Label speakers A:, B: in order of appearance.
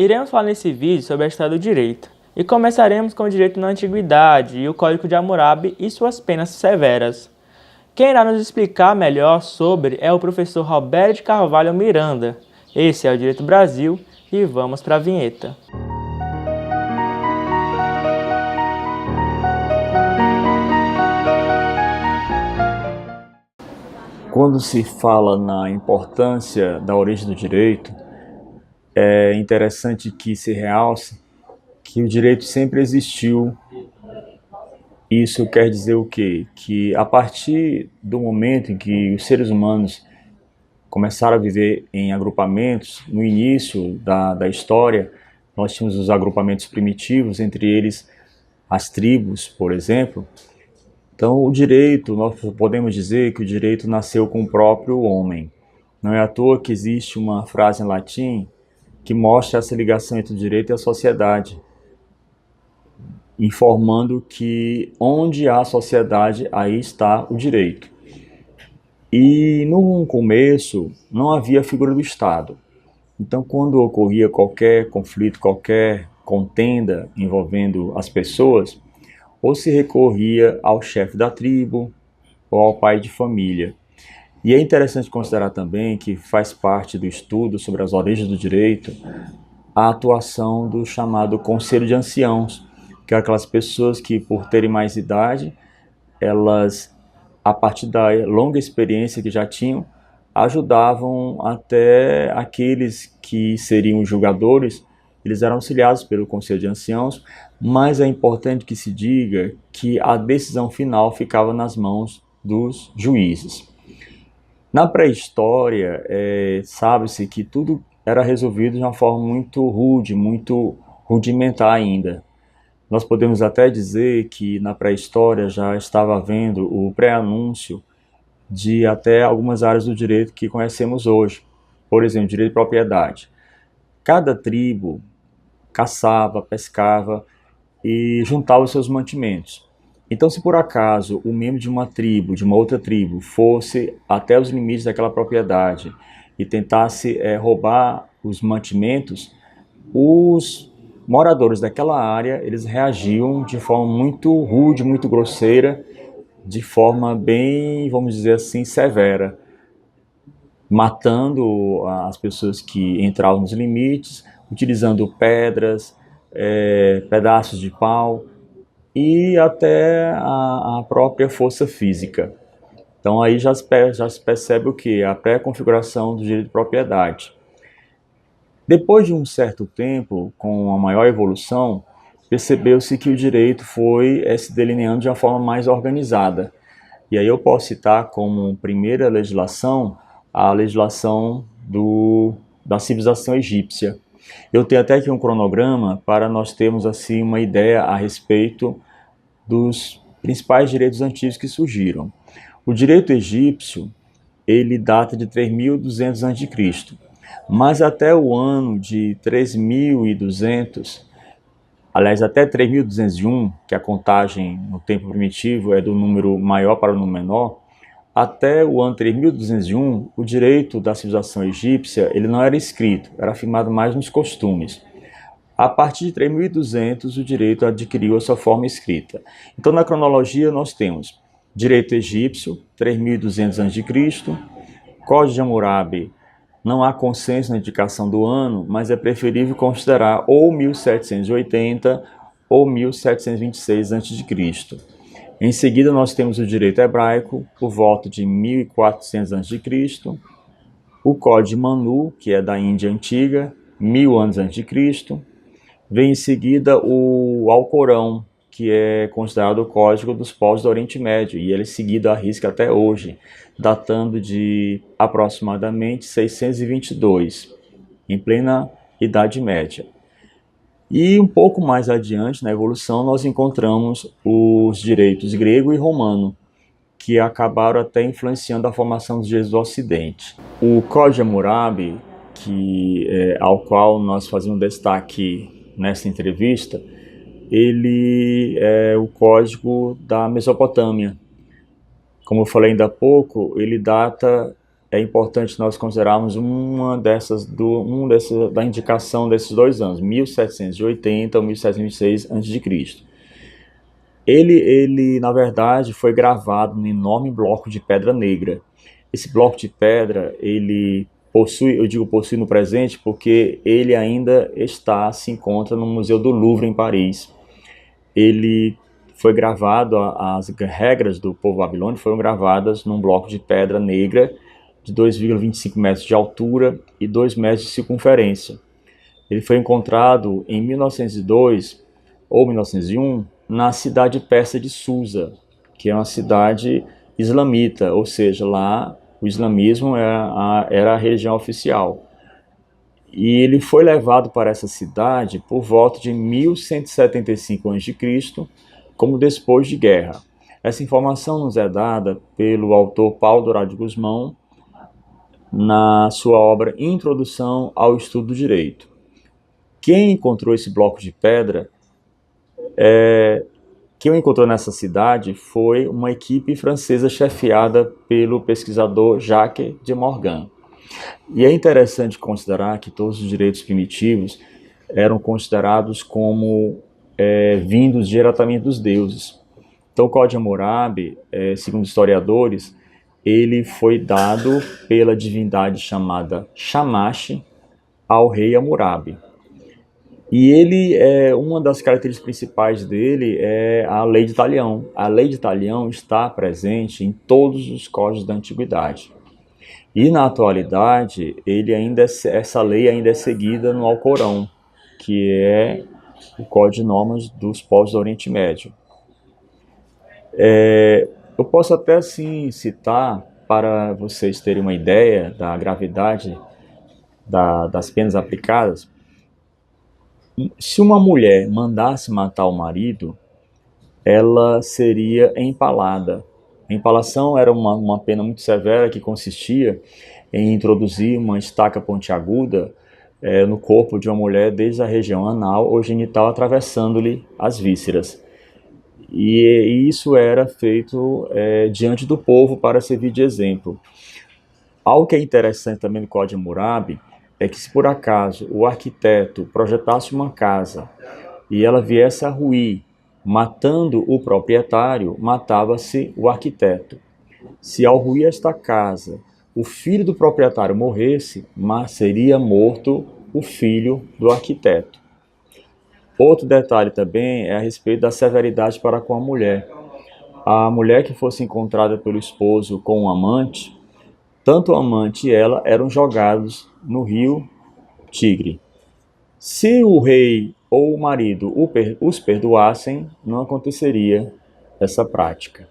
A: Iremos falar nesse vídeo sobre a história do direito, e começaremos com o direito na antiguidade e o Código de Hammurabi e suas penas severas. Quem irá nos explicar melhor sobre é o professor Roberto de Carvalho Miranda. Esse é o Direito Brasil e vamos para a vinheta.
B: Quando se fala na importância da origem do direito, é interessante que se realce que o direito sempre existiu. Isso quer dizer o quê? Que a partir do momento em que os seres humanos começaram a viver em agrupamentos, no início da história, nós tínhamos os agrupamentos primitivos, entre eles as tribos, por exemplo. Então, o direito, nós podemos dizer que o direito nasceu com o próprio homem. Não é à toa que existe uma frase em latim que mostra essa ligação entre o direito e a sociedade, informando que onde há sociedade, aí está o direito. E no começo não havia a figura do Estado. Então, quando ocorria qualquer conflito, qualquer contenda envolvendo as pessoas, ou se recorria ao chefe da tribo ou ao pai de família. E é interessante considerar também que faz parte do estudo sobre as origens do direito a atuação do chamado Conselho de Anciãos, que é aquelas pessoas que, por terem mais idade, elas, a partir da longa experiência que já tinham, ajudavam até aqueles que seriam julgadores. Eles eram auxiliados pelo Conselho de Anciãos, mas é importante que se diga que a decisão final ficava nas mãos dos juízes. Na pré-história, sabe-se que tudo era resolvido de uma forma muito rude, muito rudimentar ainda. Nós podemos até dizer que na pré-história já estava havendo o pré-anúncio de até algumas áreas do direito que conhecemos hoje. Por exemplo, direito de propriedade. Cada tribo caçava, pescava e juntava os seus mantimentos. Então, se por acaso o membro de uma tribo, de uma outra tribo, fosse até os limites daquela propriedade e tentasse roubar os mantimentos, os moradores daquela área, eles reagiam de forma muito rude, muito grosseira, de forma bem, vamos dizer assim, severa, matando as pessoas que entravam nos limites, utilizando pedras, pedaços de pau e até a própria força física. Então aí já se percebe o que? A pré-configuração do direito de propriedade. Depois de um certo tempo, com a maior evolução, percebeu-se que o direito foi se delineando de uma forma mais organizada. E aí eu posso citar como primeira legislação a legislação da civilização egípcia. Eu tenho até aqui um cronograma para nós termos assim uma ideia a respeito dos principais direitos antigos que surgiram. O direito egípcio, ele data de 3.200 a.C., mas até o ano de 3.200, aliás, até 3.201, que a contagem no tempo primitivo é do número maior para o número menor, até o ano 3.201, o direito da civilização egípcia ele não era escrito, era afirmado mais nos costumes. A partir de 3.200, o direito adquiriu a sua forma escrita. Então, na cronologia, nós temos direito egípcio, 3.200 a.C., Código de Hammurabi, não há consenso na indicação do ano, mas é preferível considerar ou 1780 ou 1726 a.C. Em seguida, nós temos o direito hebraico, por volta de 1400 a.C., o Código de Manu, que é da Índia Antiga, 1000 anos a.C., vem em seguida o Alcorão, que é considerado o código dos povos do Oriente Médio, e ele é seguido à risca até hoje, datando de aproximadamente 622, em plena Idade Média. E um pouco mais adiante, na evolução, nós encontramos os direitos grego e romano, que acabaram até influenciando a formação dos direitos do Ocidente. O Código de Hammurabi, ao qual nós fazemos destaque nessa entrevista, ele é o código da Mesopotâmia. Como eu falei ainda há pouco, ele data é importante nós considerarmos da indicação desses 2 anos, 1780 ou 1726 a.C. Ele, na verdade, foi gravado num enorme bloco de pedra negra. Esse bloco de pedra, ele possui, eu digo possui no presente, porque ele ainda se encontra no Museu do Louvre, em Paris. Ele foi gravado, as regras do povo babilônico foram gravadas num bloco de pedra negra de 2,25 metros de altura e 2 metros de circunferência. Ele foi encontrado em 1902 ou 1901 na cidade persa de Susa, que é uma cidade islamita, ou seja, lá o islamismo era a religião oficial. E ele foi levado para essa cidade por volta de 1175 a.C., como despojo de guerra. Essa informação nos é dada pelo autor Paulo Dourado de Guzmão na sua obra Introdução ao Estudo do Direito. Quem encontrou esse bloco de pedra, quem o encontrou nessa cidade foi uma equipe francesa chefiada pelo pesquisador Jacques de Morgan. E é interessante considerar que todos os direitos primitivos eram considerados como vindos diretamente dos deuses. Então o Código de Hammurabi, segundo historiadores, ele foi dado pela divindade chamada Shamash ao rei Hammurabi. E uma das características principais dele é a Lei de Talião. A Lei de Talião está presente em todos os códigos da antiguidade. E na atualidade, essa lei ainda é seguida no Alcorão, que é o Código de Normas dos povos do Oriente Médio. Eu posso até assim citar, para vocês terem uma ideia da gravidade das penas aplicadas. Se uma mulher mandasse matar o marido, ela seria empalada. A empalação era uma pena muito severa que consistia em introduzir uma estaca pontiaguda no corpo de uma mulher desde a região anal ou genital, atravessando-lhe as vísceras. E isso era feito diante do povo para servir de exemplo. Algo que é interessante também no Código de Hammurabi é que, se por acaso o arquiteto projetasse uma casa e ela viesse a ruir, matando o proprietário, matava-se o arquiteto. Se ao ruir esta casa o filho do proprietário morresse, seria morto o filho do arquiteto. Outro detalhe também é a respeito da severidade para com a mulher. A mulher que fosse encontrada pelo esposo com um amante, tanto o amante e ela eram jogados no rio Tigre. Se o rei ou o marido os perdoassem, não aconteceria essa prática.